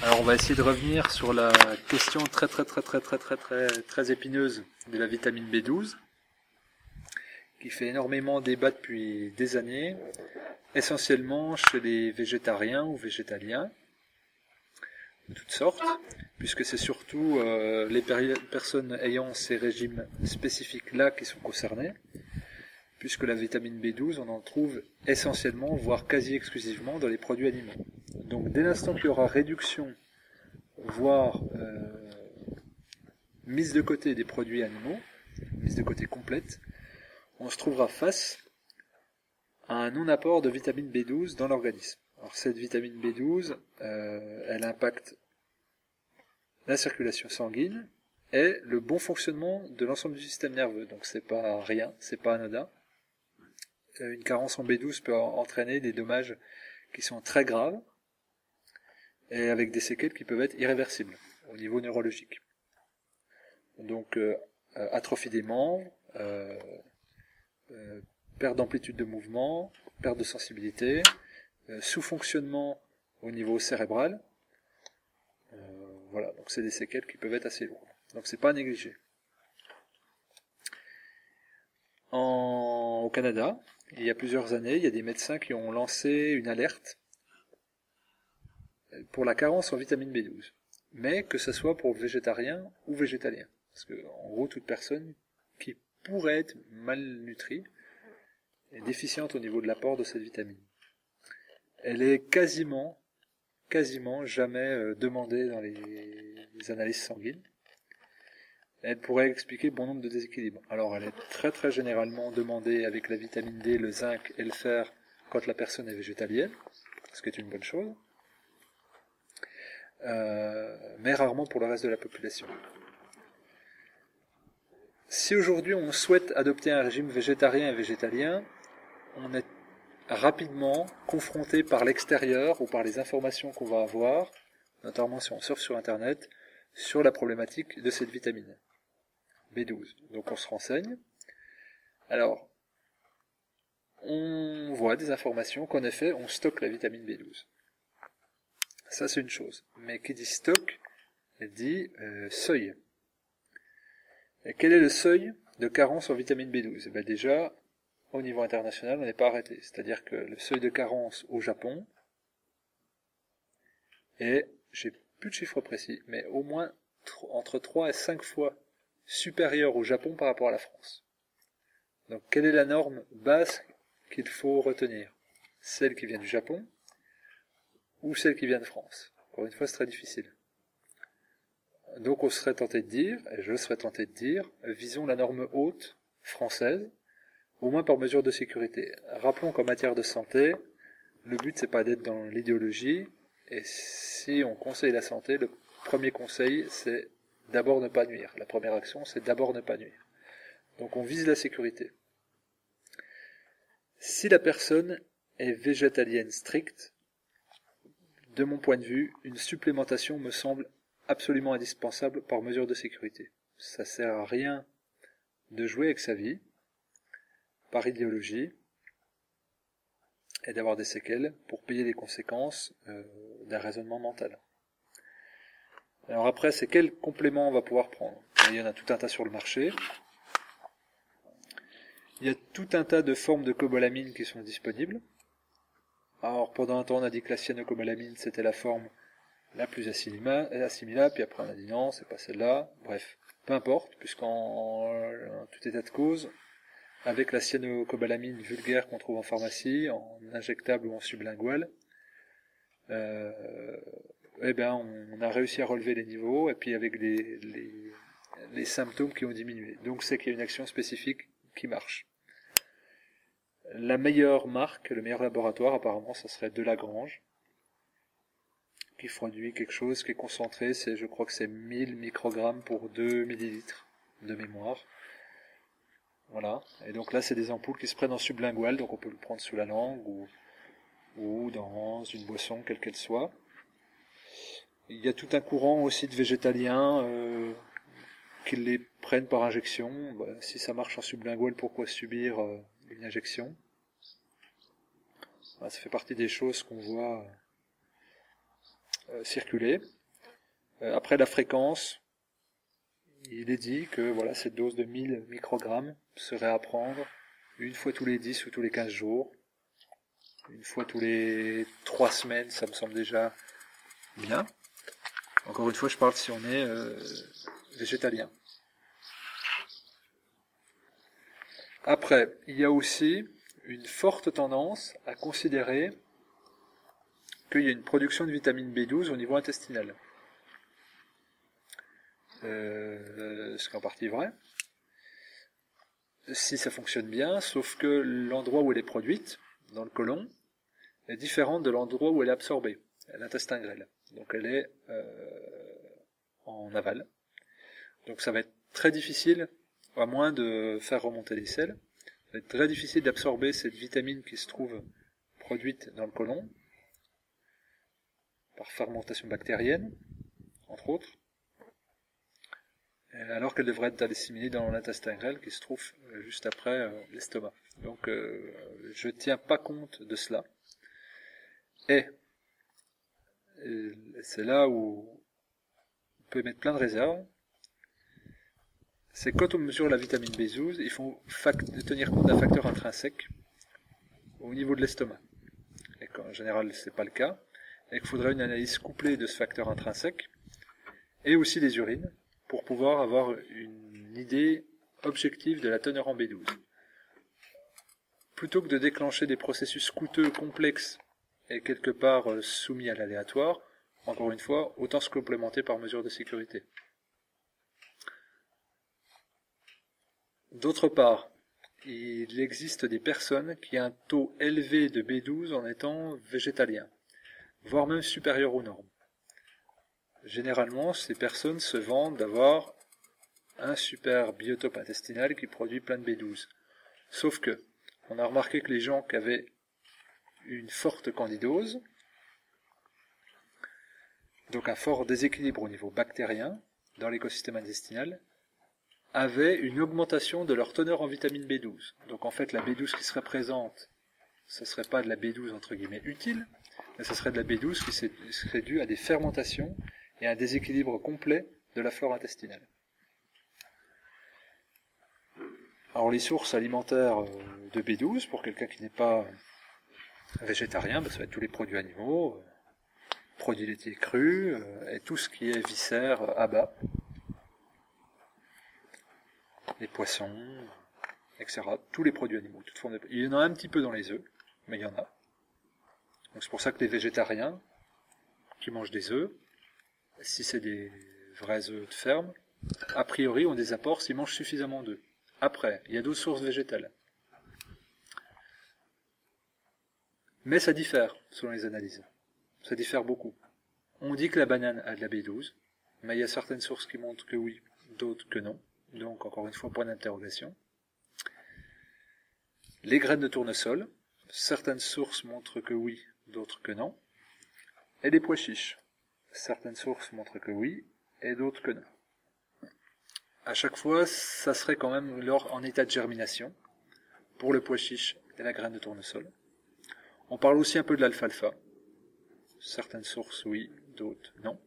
Alors on va essayer de revenir sur la question très épineuse de la vitamine B12, qui fait énormément débat depuis des années, essentiellement chez les végétariens ou végétaliens, de toutes sortes, puisque c'est surtout les personnes ayant ces régimes spécifiques-là qui sont concernées, puisque la vitamine B12, on en trouve essentiellement, voire quasi exclusivement, dans les produits animaux. Donc dès l'instant qu'il y aura réduction, voire mise de côté des produits animaux, mise de côté complète, on se trouvera face à un non-apport de vitamine B12 dans l'organisme. Alors cette vitamine B12, elle impacte la circulation sanguine et le bon fonctionnement de l'ensemble du système nerveux. Donc c'est pas rien, c'est pas anodin. Une carence en B12 peut entraîner des dommages qui sont très graves et avec des séquelles qui peuvent être irréversibles au niveau neurologique. Donc atrophie des membres, perte d'amplitude de mouvement, perte de sensibilité, sous-fonctionnement au niveau cérébral. Voilà, donc c'est des séquelles qui peuvent être assez lourdes. Donc c'est pas à négliger. Au Canada, il y a plusieurs années, il y a des médecins qui ont lancé une alerte pour la carence en vitamine B12. Mais que ce soit pour végétarien ou végétalien. Parce que, en gros, toute personne qui pourrait être malnutrie est déficiente au niveau de l'apport de cette vitamine. Elle est quasiment jamais demandée dans les analyses sanguines. Elle pourrait expliquer bon nombre de déséquilibres. Alors elle est très généralement demandée avec la vitamine D, le zinc et le fer quand la personne est végétalienne, ce qui est une bonne chose, mais rarement pour le reste de la population. Si aujourd'hui on souhaite adopter un régime végétarien et végétalien, on est rapidement confronté par l'extérieur ou par les informations qu'on va avoir, notamment si on surfe sur Internet, sur la problématique de cette vitamine B12. Donc on se renseigne. Alors, on voit des informations qu'en effet, on stocke la vitamine B12. Ça, c'est une chose. Mais qui dit stock, elle dit seuil. Et quel est le seuil de carence en vitamine B12 ? Ben déjà, au niveau international, on n'est pas arrêté. C'est-à-dire que le seuil de carence au Japon est, j'ai plus de chiffres précis, mais au moins entre 3 et 5 fois supérieur au Japon par rapport à la France. Donc quelle est la norme basse qu'il faut retenir ? Celle qui vient du Japon ou celle qui vient de France ? Encore une fois, c'est très difficile. Donc on serait tenté de dire, et je serais tenté de dire, visons la norme haute française, au moins par mesure de sécurité. Rappelons qu'en matière de santé, le but c'est pas d'être dans l'idéologie, et si on conseille la santé, le premier conseil c'est d'abord ne pas nuire. La première action, c'est d'abord ne pas nuire. Donc on vise la sécurité. Si la personne est végétalienne stricte, de mon point de vue, une supplémentation me semble absolument indispensable par mesure de sécurité. Ça sert à rien de jouer avec sa vie, par idéologie, et d'avoir des séquelles pour payer les conséquences d'un raisonnement mental. Alors après, c'est quel complément on va pouvoir prendre ? Il y en a tout un tas sur le marché. Il y a tout un tas de formes de cobalamine qui sont disponibles. Alors pendant un temps, on a dit que la cyanocobalamine, c'était la forme la plus assimilable, puis après on a dit non, c'est pas celle-là. Bref, peu importe, puisqu'en tout état de cause, avec la cyanocobalamine vulgaire qu'on trouve en pharmacie, en injectable ou en sublingual, on a réussi à relever les niveaux, et puis avec les symptômes qui ont diminué. Donc c'est qu'il y a une action spécifique qui marche. La meilleure marque, le meilleur laboratoire, apparemment, ça serait Delagrange, qui produit quelque chose qui est concentré, je crois que c'est 1000 microgrammes pour 2 millilitres de mémoire. Voilà. Et donc là, c'est des ampoules qui se prennent en sublingual, donc on peut le prendre sous la langue ou dans une boisson, quelle qu'elle soit. Il y a tout un courant aussi de végétaliens qui les prennent par injection. Si ça marche en sublingual, pourquoi subir une injection ? Ça fait partie des choses qu'on voit circuler. Après la fréquence, il est dit que voilà, cette dose de 1000 microgrammes serait à prendre une fois tous les 10 ou tous les 15 jours. Une fois tous les 3 semaines, ça me semble déjà bien. Encore une fois, je parle si on est végétalien. Après, il y a aussi une forte tendance à considérer qu'il y a une production de vitamine B12 au niveau intestinal. Ce qui est en partie vrai. Si ça fonctionne bien, sauf que l'endroit où elle est produite, dans le côlon, est différente de l'endroit où elle est absorbée, l'intestin grêle. Donc elle est en aval. Donc ça va être très difficile, à moins de faire remonter les selles, ça va être très difficile d'absorber cette vitamine qui se trouve produite dans le côlon, par fermentation bactérienne, entre autres, alors qu'elle devrait être disséminée dans l'intestin grêle qui se trouve juste après l'estomac. Donc je ne tiens pas compte de cela. Et c'est là où on peut mettre plein de réserves. C'est quand on mesure la vitamine B12, il faut tenir compte d'un facteur intrinsèque au niveau de l'estomac. Et en général, ce n'est pas le cas. Et qu'il faudrait une analyse couplée de ce facteur intrinsèque et aussi des urines pour pouvoir avoir une idée objective de la teneur en B12. Plutôt que de déclencher des processus coûteux, complexes et quelque part soumis à l'aléatoire, encore une fois, autant se complémenter par mesure de sécurité. D'autre part, il existe des personnes qui ont un taux élevé de B12 en étant végétaliens, voire même supérieur aux normes. Généralement, ces personnes se vantent d'avoir un super biotope intestinal qui produit plein de B12. Sauf que, on a remarqué que les gens qui avaient une forte candidose, donc un fort déséquilibre au niveau bactérien dans l'écosystème intestinal, avaient une augmentation de leur teneur en vitamine B12. Donc en fait, la B12 qui serait présente, ce ne serait pas de la B12 entre guillemets utile, mais ce serait de la B12 qui serait due à des fermentations et à un déséquilibre complet de la flore intestinale. Alors les sources alimentaires de B12, pour quelqu'un qui n'est pas végétarien, ça va être tous les produits animaux, produits laitiers crus, et tout ce qui est viscères, abats, les poissons, etc. Tous les produits animaux, toute forme de... Il y en a un petit peu dans les œufs, mais il y en a. Donc c'est pour ça que les végétariens qui mangent des œufs, si c'est des vrais œufs de ferme, a priori ont des apports s'ils mangent suffisamment d'œufs. Après, il y a d'autres sources végétales. Mais ça diffère selon les analyses. Ça diffère beaucoup. On dit que la banane a de la B12, mais il y a certaines sources qui montrent que oui, d'autres que non. Donc, encore une fois, point d'interrogation. Les graines de tournesol, certaines sources montrent que oui, d'autres que non. Et les pois chiches, certaines sources montrent que oui, et d'autres que non. À chaque fois, ça serait quand même en état de germination, pour le pois chiche et la graine de tournesol. On parle aussi un peu de l'alfalfa. Certaines sources oui, d'autres non.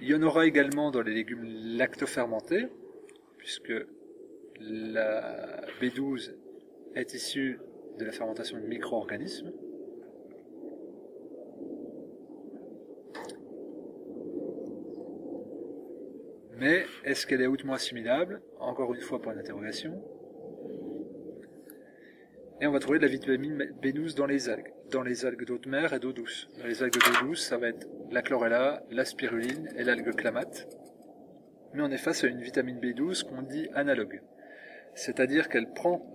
Il y en aura également dans les légumes lactofermentés, puisque la B12 est issue de la fermentation de micro-organismes. Mais est-ce qu'elle est hautement assimilable? Encore une fois, point d'interrogation. Et on va trouver de la vitamine B12 dans les algues d'eau de mer et d'eau douce. Dans les algues d'eau douce, ça va être la chlorella, la spiruline et l'algue clamate. Mais on est face à une vitamine B12 qu'on dit analogue. C'est-à-dire qu'elle prend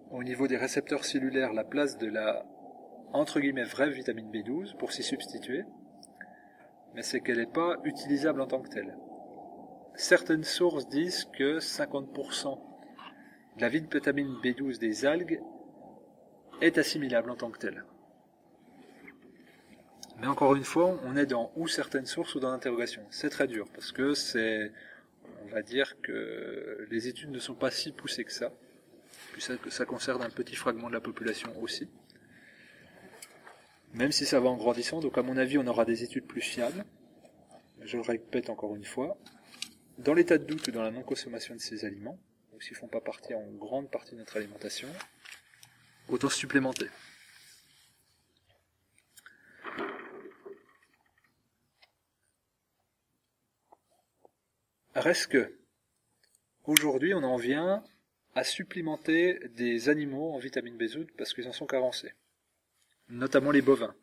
au niveau des récepteurs cellulaires la place de la entre guillemets vraie vitamine B12 pour s'y substituer, mais c'est qu'elle n'est pas utilisable en tant que telle. Certaines sources disent que 50% de la vitamine B12 des algues est assimilable en tant que telle. Mais encore une fois, on est dans ou certaines sources ou dans l'interrogation. C'est très dur, parce que on va dire que les études ne sont pas si poussées que ça. Puis ça concerne un petit fragment de la population aussi. même si ça va en grandissant. Donc à mon avis, on aura des études plus fiables. Je le répète encore une fois. Dans l'état de doute ou dans la non-consommation de ces aliments, donc s'ils ne font pas partie en grande partie de notre alimentation, autant supplémenter. Reste que, aujourd'hui, on en vient à supplémenter des animaux en vitamine B12 parce qu'ils en sont carencés. Notamment les bovins,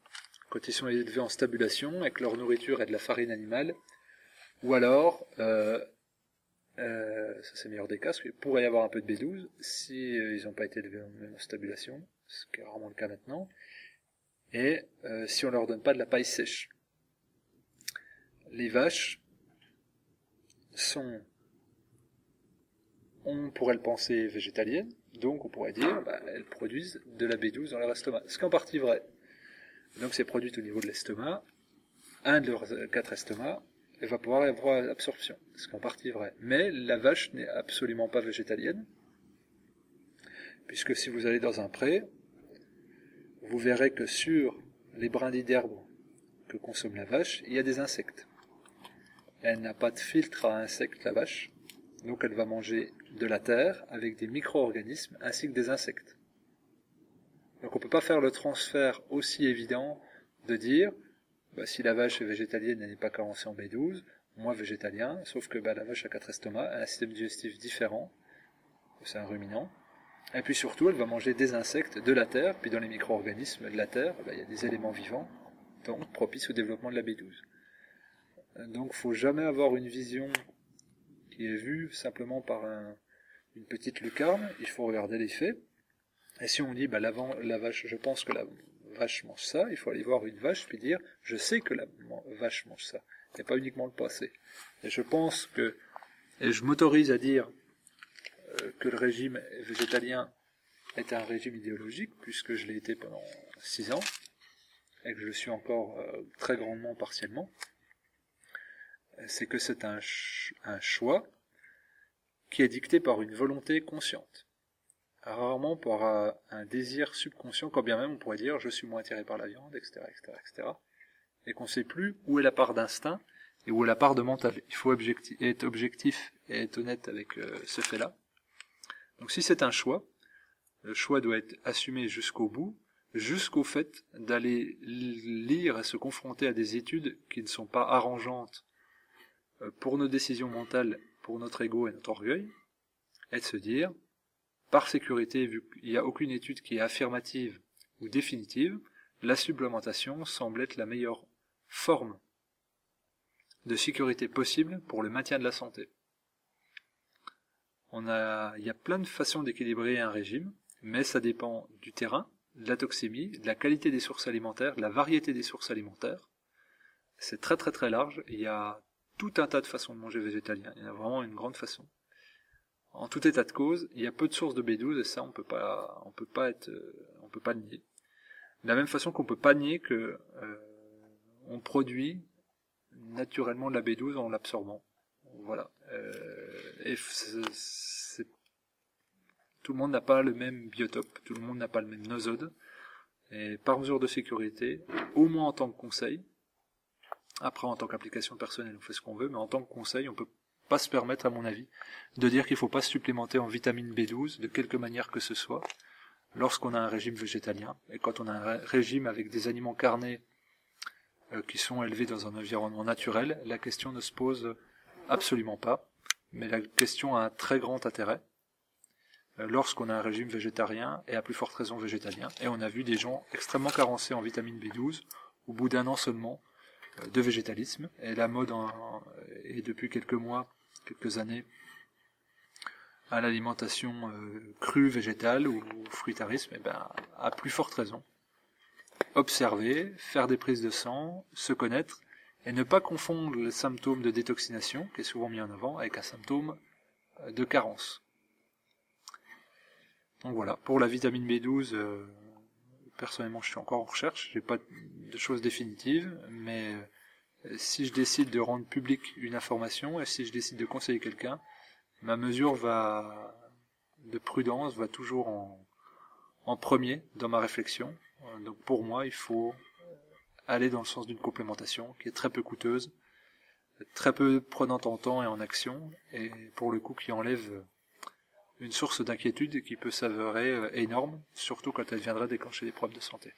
quand ils sont élevés en stabulation avec leur nourriture et de la farine animale, ou alors, ça c'est le meilleur des cas, parce qu'il pourrait y avoir un peu de B12 si ils n'ont pas été élevés en stabulation, ce qui est rarement le cas maintenant, et si on leur donne pas de la paille sèche. Les vaches sont, on pourrait le penser, végétaliennes, donc on pourrait dire elles produisent de la B12 dans leur estomac, ce qui est en partie vrai. Donc c'est produit au niveau de l'estomac, un de leurs 4 estomacs, elle va pouvoir avoir absorption, ce qui est en partie vrai. Mais la vache n'est absolument pas végétalienne, puisque si vous allez dans un pré, vous verrez que sur les brindilles d'herbe que consomme la vache, il y a des insectes. Elle n'a pas de filtre à insectes, la vache, donc elle va manger de la terre avec des micro-organismes ainsi que des insectes. Donc on ne peut pas faire le transfert aussi évident de dire si la vache est végétalienne, elle n'est pas carencée en B12, moi végétalien, sauf que la vache a 4 estomacs, elle a un système digestif différent, c'est un ruminant, et puis surtout elle va manger des insectes, de la terre, puis dans les micro-organismes de la terre, il y a des éléments vivants, donc propices au développement de la B12. Donc il ne faut jamais avoir une vision qui est vue simplement par une petite lucarne, il faut regarder les faits, et si on dit la vache, je pense que la vache mange ça, il faut aller voir une vache puis dire je sais que la vache mange ça, et pas uniquement le passé. Et je pense que, et je m'autorise à dire que le régime végétalien est un régime idéologique, puisque je l'ai été pendant 6 ans, et que je le suis encore très grandement partiellement, c'est que c'est un choix qui est dicté par une volonté consciente. Rarement par un désir subconscient, quand bien même on pourrait dire je suis moins attiré par la viande, etc., etc., et qu'on ne sait plus où est la part d'instinct et où est la part de mental. Il faut être objectif et être honnête avec ce fait-là. Donc si c'est un choix, le choix doit être assumé jusqu'au bout, jusqu'au fait d'aller lire et se confronter à des études qui ne sont pas arrangeantes pour nos décisions mentales, pour notre ego et notre orgueil, et de se dire par sécurité, vu qu'il n'y a aucune étude qui est affirmative ou définitive, la supplémentation semble être la meilleure forme de sécurité possible pour le maintien de la santé. Il y a plein de façons d'équilibrer un régime, mais ça dépend du terrain, de la toxémie, de la qualité des sources alimentaires, de la variété des sources alimentaires. C'est très très très large, il y a tout un tas de façons de manger végétalien, il y en a vraiment une grande façon. En tout état de cause, il y a peu de sources de B12 et ça on peut pas le nier. De la même façon qu'on peut pas nier que on produit naturellement de la B12 en l'absorbant. Voilà. Et tout le monde n'a pas le même biotope, tout le monde n'a pas le même nosode. Et par mesure de sécurité, au moins en tant que conseil, après en tant qu'application personnelle on fait ce qu'on veut, mais en tant que conseil on peut pas se permettre, à mon avis, de dire qu'il ne faut pas se supplémenter en vitamine B12 de quelque manière que ce soit lorsqu'on a un régime végétalien et quand on a un régime avec des aliments carnés qui sont élevés dans un environnement naturel, la question ne se pose absolument pas, mais la question a un très grand intérêt lorsqu'on a un régime végétarien et à plus forte raison végétalien, et on a vu des gens extrêmement carencés en vitamine B12 au bout d'un an seulement de végétalisme, et la mode est depuis quelques années à l'alimentation crue végétale ou fruitarisme, à plus forte raison. Observer, faire des prises de sang, se connaître, et ne pas confondre le symptôme de détoxination, qui est souvent mis en avant, avec un symptôme de carence. Donc voilà, pour la vitamine B12, personnellement je suis encore en recherche, j'ai pas de choses définitives, mais si je décide de rendre publique une information, et si je décide de conseiller quelqu'un, ma mesure de prudence va toujours en premier dans ma réflexion. Donc pour moi, il faut aller dans le sens d'une complémentation qui est très peu coûteuse, très peu prenante en temps et en action, et pour le coup qui enlève une source d'inquiétude qui peut s'avérer énorme, surtout quand elle viendrait déclencher des problèmes de santé.